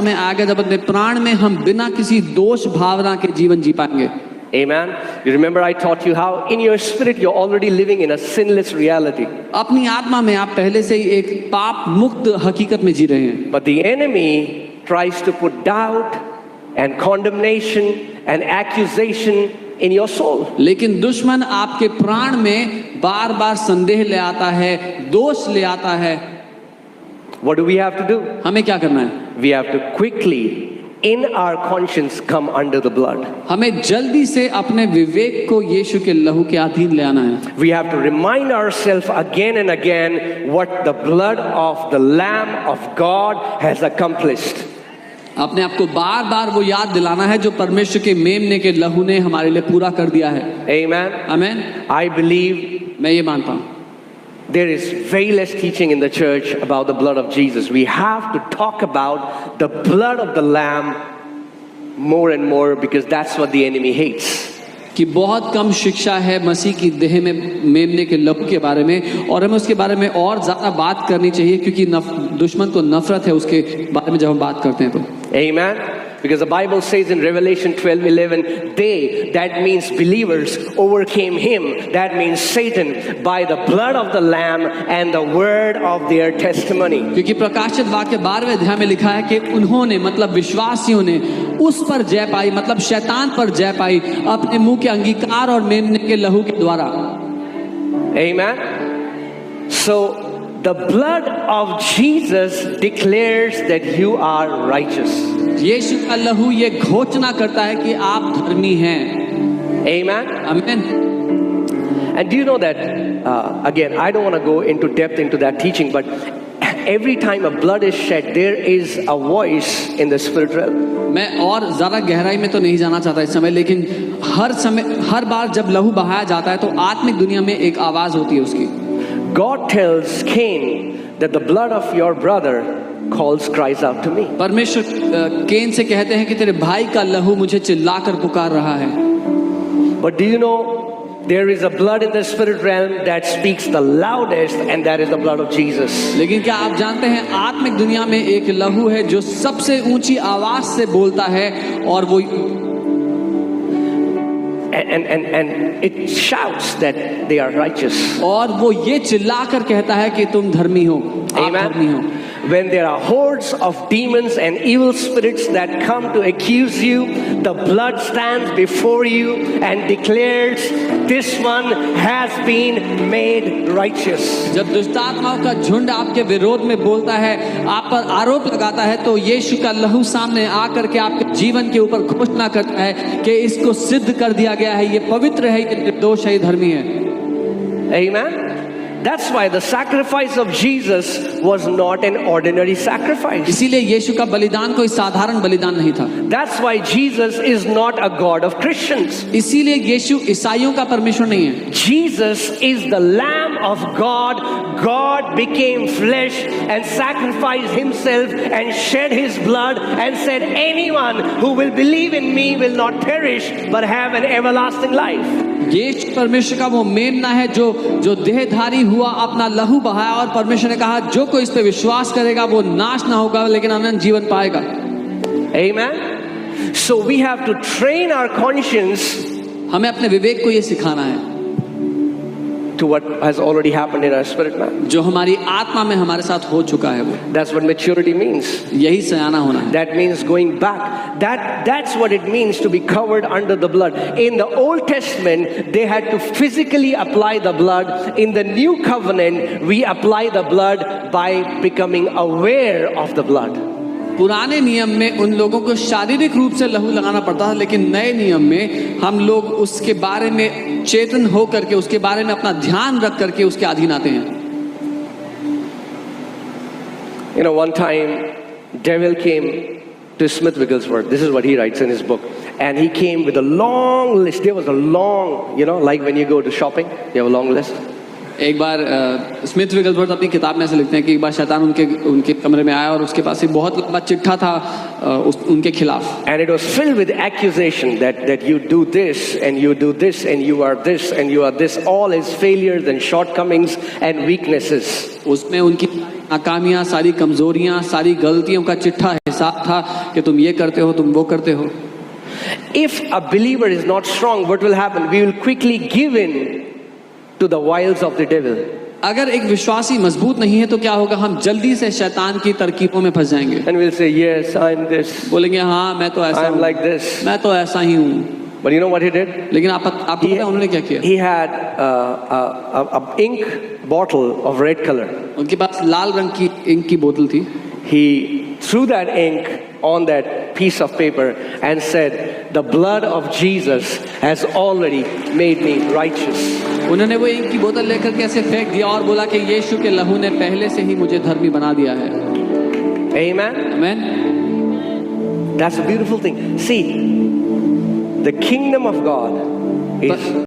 समय आएगा जब अपने प्राण में हम बिना किसी दोष भावना के जीवन जी पाएंगे। Amen. You remember I taught you how in your spirit you're already living in a sinless reality. अपनी आत्मा में आप पहले से ही एक पाप मुक्त हकीकत में जी रहे हैं। But the enemy tries to put doubt and condemnation and accusation in your soul. लेकिन दुश्मन आपके प्राण में बार बार संदेह ले आता है, दोष ले आता है। What do we have to do? हमें क्या करना है? We have to quickly in our conscience come under the blood. हमें जल्दी से अपने विवेक को यीशु के लहू के अधीन ले आना है। We have to remind ourselves again and again what the blood of the Lamb of God has accomplished. अपने आप को बार बार वो याद दिलाना है जो परमेश्वर के मेमने के लहू ने हमारे लिए पूरा कर दिया है। Amen. आमीन। I believe मैं ये मानता हूँ there is very less teaching in the church about the blood of Jesus. We have to talk about the blood of the Lamb more and more because that's what the enemy hates. कि बहुत कम शिक्षा है मसीह की देह में मेमने के लहू के बारे में, और हमें उसके बारे में और ज़्यादा बात करनी चाहिए क्योंकि दुश्मन को नफरत है उसके बारे में जब हम बात करते हैं तो। Amen. Because the Bible says in Revelation 12:11, they, that means believers, overcame him, that means Satan, by the blood of the Lamb and the word of their testimony. क्योंकि प्रकाशित वाक्य 12वें अध्याय में लिखा है कि उन्होंने मतलब विश्वासियों ने उस पर जय पाई, मतलब शैतान पर जय पाई अपने मुंह के अंगीकार और मेमने के लहू के द्वारा। Amen. So the blood of Jesus declares that you are righteous. यीशु का लहू ये घोषणा करता है कि आप धर्मी हैं। Amen. आमीन। And do you know that again I don't want to go into depth into that teaching, but every time a blood is shed there is a voice in the spirit realm. मैं और ज़्यादा गहराई में तो नहीं जाना चाहता इस समय, लेकिन हर बार जब लहू बहाया जाता है तो आत्मिक दुनिया में एक आवाज़ होती है उसकी। God tells Cain that the blood of your brother cries out to me. परमेश्वर केन से कहते हैं कि तेरे भाई का लहू मुझे चिल्लाकर पुकार रहा है। But do you know there is a blood in the spirit realm that speaks the loudest, and that is the blood of Jesus. लेकिन क्या आप जानते हैं आत्मिक दुनिया में एक लहू है जो सबसे ऊंची आवाज से बोलता है, और वो and it shouts that they are righteous. और वो ये चिल्लाकर कहता है कि तुम धर्मी हो, आप धर्मी हो। When there are hordes of demons and evil spirits that come to accuse you, the blood stands before you and declares this one has been made righteous. जब दुष्ट आत्माओं का झुंड आपके विरोध में बोलता है, आप पर आरोप लगाता है, तो यीशु का लहू सामने आकर के आपके जीवन के ऊपर घोषणा करता है कि इसको सिद्ध कर दिया गया है, ये पवित्र है, ये निर्दोष है, ये धर्मी है। Amen. That's why the sacrifice of Jesus was not an ordinary sacrifice. इसीलिए यीशु का बलिदान कोई साधारण बलिदान नहीं था। That's why Jesus is not a God of Christians. इसीलिए यीशु ईसाइयों का परमेश्वर नहीं है। Jesus is the Lamb of God. God became flesh and sacrificed himself and shed his blood and said, anyone who will believe in me will not perish but have an everlasting life. यीशु परमेश्वर का वो मेमना है जो देहधारी हुआ, अपना लहू बहाया, और परमेश्वर ने कहा जो कोई इस पे विश्वास करेगा वो नाश ना होगा लेकिन अनंत जीवन पाएगा। Amen. So we have to train our conscience हमें अपने विवेक को ये सिखाना है to what has already happened in our spirit man. जो हमारी आत्मा में हमारे साथ हो चुका है वो। That's what maturity means. यही सयाना होना है। That means going back. That's what it means to be covered under the blood. In the Old Testament, they had to physically apply the blood. In the New Covenant, we apply the blood by becoming aware of the blood. पुराने नियम में उन लोगों को शारीरिक रूप से लहू लगाना पड़ता था, लेकिन नए नियम में हम लोग उसके बारे में चेतन हो करके, उसके बारे में अपना ध्यान रख करके उसके अधीन आते हैं। You know, one time devil came to Smith Wigglesworth. This is what he writes in his book. And he came with a long list. There was a long, like when you go to shopping, you have a long list. एक बार Smith विगलसवर्थ अपनी किताब में ऐसे लिखते हैं कि एक बार शैतान उनके कमरे में आया और उसके पास एक बहुत लंबा चिट्ठा था उनके खिलाफ। And it was filled with accusation that you do this and you do this and you are this and you are this, all his failures and shortcomings and weaknesses. उसमें उनकी नाकामियां, सारी कमजोरियां, सारी गलतियों का चिट्ठा हिसाब था कि तुम ये करते हो, तुम वो करते हो। If a believer is not strong, what will happen? We will quickly give in to the wiles of the devil. अगर एक विश्वासी मजबूत नहीं है तो क्या होगा? हम जल्दी से शैतान की तरकीबों में फंस जाएंगे। And we'll say, yes, I'm this, बोलेंगे हाँ मैं तो ऐसा I'm हूँ, like this. मैं तो ऐसा ही हूँ। But you know what he did? लेकिन आपको पता है उन्होंने क्या किया? He had a ink bottle of red color. उनके पास लाल रंग की इंक की बोतल थी। He threw that ink on that piece of paper and said, the blood of Jesus has already made me righteous. उन्होंने वो इंक की बोतल लेकर के ऐसे फेंक दिया और बोला कि यीशु के लहू ने पहले से ही मुझे धर्मी बना दिया है। Amen? आमीन। That's a beautiful thing. See, the kingdom of God is